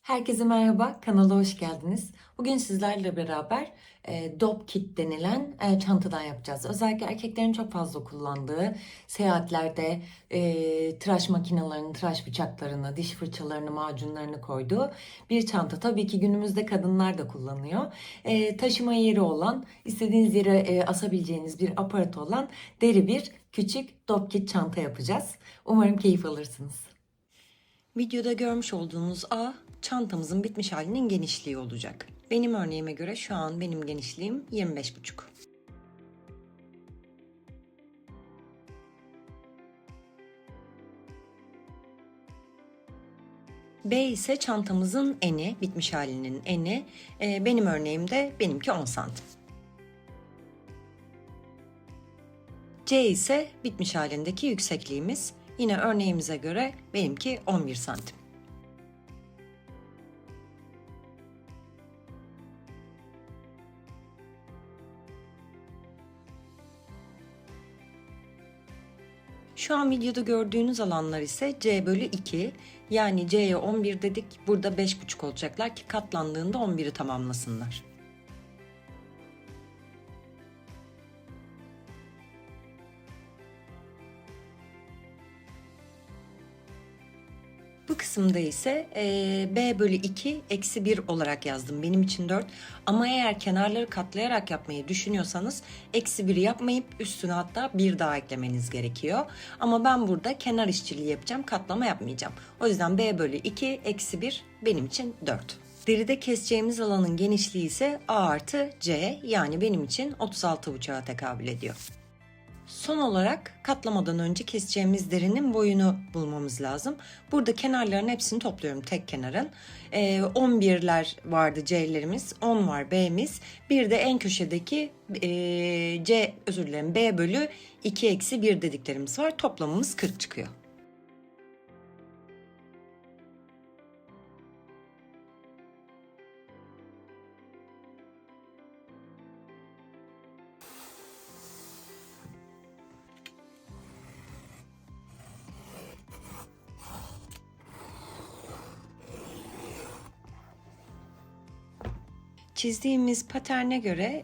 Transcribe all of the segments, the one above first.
Herkese merhaba, kanala hoş geldiniz. Bugün sizlerle beraber Dopp Kit denilen çantadan yapacağız. Özellikle erkeklerin çok fazla kullandığı, seyahatlerde tıraş makinelerini, tıraş bıçaklarını, diş fırçalarını, macunlarını koyduğu bir çanta. Tabii ki günümüzde kadınlar da kullanıyor. Taşıma yeri olan, istediğiniz yere asabileceğiniz bir aparatı olan deri bir küçük Dopp Kit çanta yapacağız. Umarım keyif alırsınız. Videoda görmüş olduğunuz ağ çantamızın bitmiş halinin genişliği olacak. Benim örneğime göre şu an benim genişliğim 25,5. B ise çantamızın eni, bitmiş halinin eni. Benim örneğimde benimki 10 santim. C ise bitmiş halindeki yüksekliğimiz. Yine örneğimize göre benimki 11 santim. Şu an videoda gördüğünüz alanlar ise C bölü 2. Yani C'ye 11 dedik. Burada 5,5 olacaklar ki katlandığında 11'i tamamlasınlar. Bu kısımda ise B bölü 2 eksi 1 olarak yazdım. Benim için 4. Ama eğer kenarları katlayarak yapmayı düşünüyorsanız eksi 1'i yapmayıp üstüne hatta 1 daha eklemeniz gerekiyor. Ama ben burada kenar işçiliği yapacağım. Katlama yapmayacağım. O yüzden B bölü 2 eksi 1 benim için 4. Deride keseceğimiz alanın genişliği ise A artı C, yani benim için 36,5'a tekabül ediyor. Son olarak katlamadan önce keseceğimiz derinin boyunu bulmamız lazım. Burada kenarların hepsini topluyorum, tek kenarın. 11'ler vardı C'lerimiz, 10 var B'miz. Bir de en köşedeki B bölü 2 eksi 1 dediklerimiz var. Toplamımız 40 çıkıyor. Çizdiğimiz paterne göre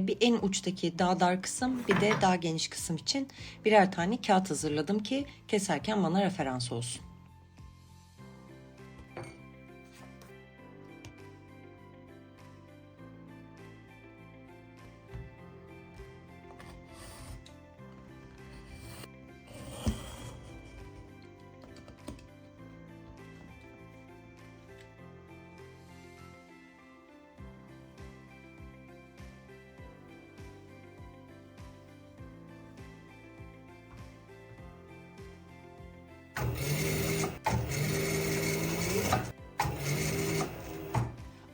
bir en uçtaki daha dar kısım, bir de daha geniş kısım için birer tane kağıt hazırladım ki keserken bana referans olsun.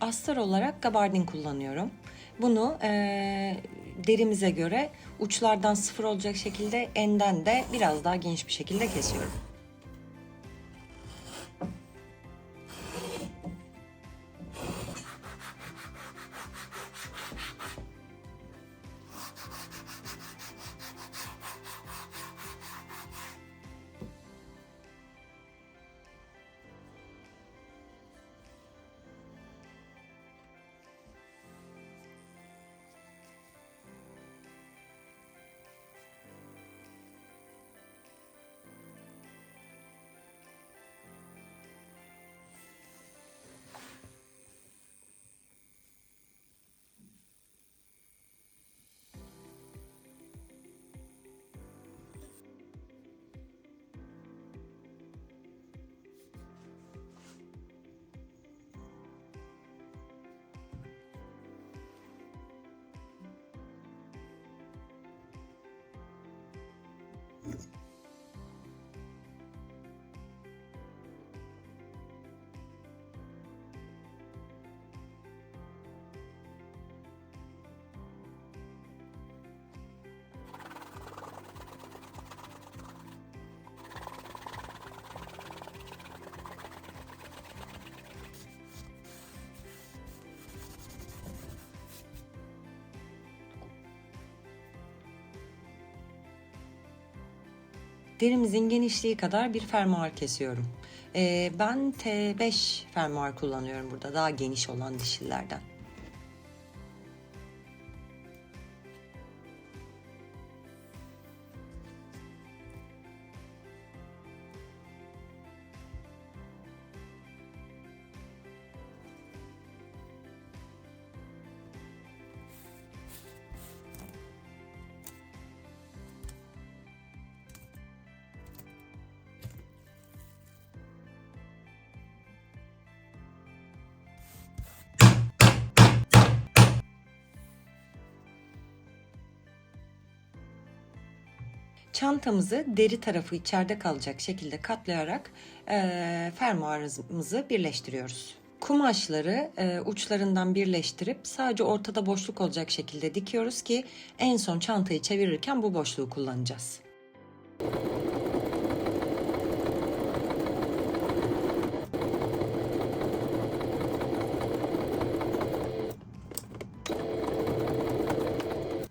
Astar olarak gabardin kullanıyorum. Bunu derimize göre uçlardan 0 olacak şekilde, enden de biraz daha geniş bir şekilde kesiyorum. Derimizin genişliği kadar bir fermuar kesiyorum. Ben T5 fermuar kullanıyorum burada, daha geniş olan dişlilerden. Çantamızı deri tarafı içeride kalacak şekilde katlayarak fermuarımızı birleştiriyoruz. Kumaşları uçlarından birleştirip sadece ortada boşluk olacak şekilde dikiyoruz ki en son çantayı çevirirken bu boşluğu kullanacağız.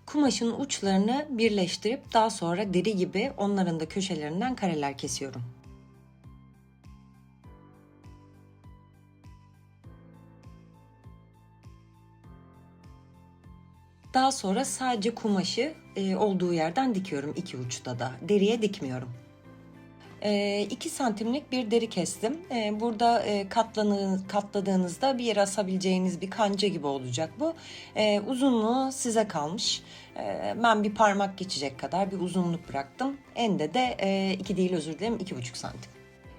Kumaşın uçlarını birleştirip daha sonra deri gibi onların da köşelerinden kareler kesiyorum. Daha sonra sadece kumaşı olduğu yerden dikiyorum, iki uçta da. Deriye dikmiyorum. 2 santimlik bir deri kestim. Burada katladığınızda bir yere asabileceğiniz bir kanca gibi olacak bu. Uzunluğu size kalmış. Ben bir parmak geçecek kadar bir uzunluk bıraktım. Ende de 2 değil, özür dilerim, 2,5 santim.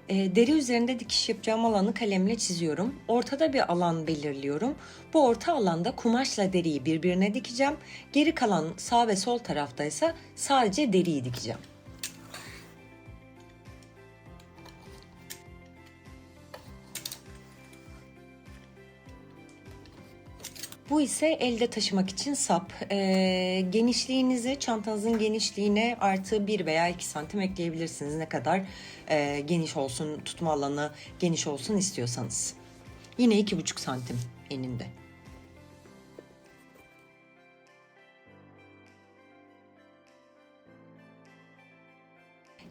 Deri üzerinde dikiş yapacağım alanı kalemle çiziyorum. Ortada bir alan belirliyorum. Bu orta alanda kumaşla deriyi birbirine dikeceğim. Geri kalan sağ ve sol tarafta ise sadece deriyi dikeceğim. Bu ise elde taşımak için sap. Genişliğinizi, çantanızın genişliğine artı 1 veya 2 santim ekleyebilirsiniz. Ne kadar geniş olsun, tutma alanı geniş olsun istiyorsanız. Yine 2,5 santim eninde.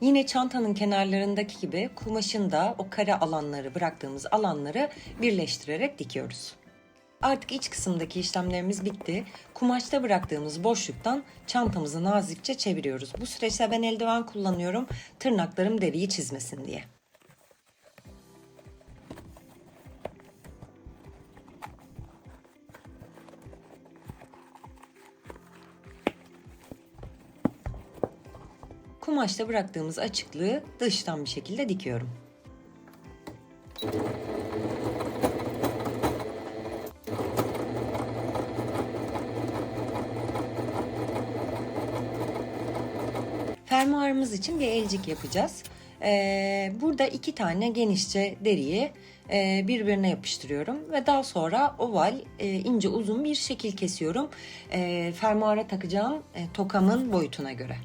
Yine çantanın kenarlarındaki gibi kumaşın da o kare alanları, bıraktığımız alanları birleştirerek dikiyoruz. Artık iç kısımdaki işlemlerimiz bitti. Kumaşta bıraktığımız boşluktan çantamızı nazikçe çeviriyoruz. Bu süreçte ben eldiven kullanıyorum. Tırnaklarım deriyi çizmesin diye. Kumaşta bıraktığımız açıklığı dıştan bir şekilde dikiyorum. Fermuarımız için bir elcik yapacağız. Burada 2 tane genişçe deriyi birbirine yapıştırıyorum ve daha sonra oval ince uzun bir şekil kesiyorum. Fermuara takacağım tokamın boyutuna göre.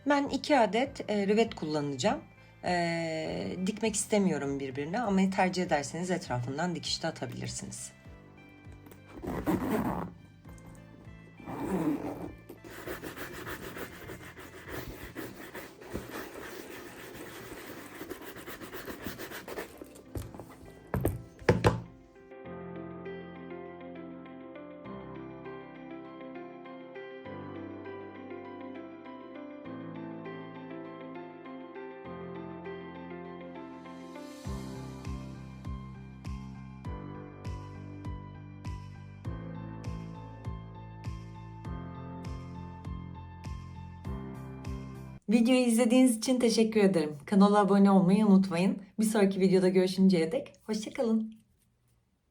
Ben 2 adet rüvet kullanacağım. Dikmek istemiyorum birbirine ama tercih ederseniz etrafından dikiş de atabilirsiniz. Videoyu izlediğiniz için teşekkür ederim. Kanala abone olmayı unutmayın. Bir sonraki videoda görüşünceye dek hoşça kalın.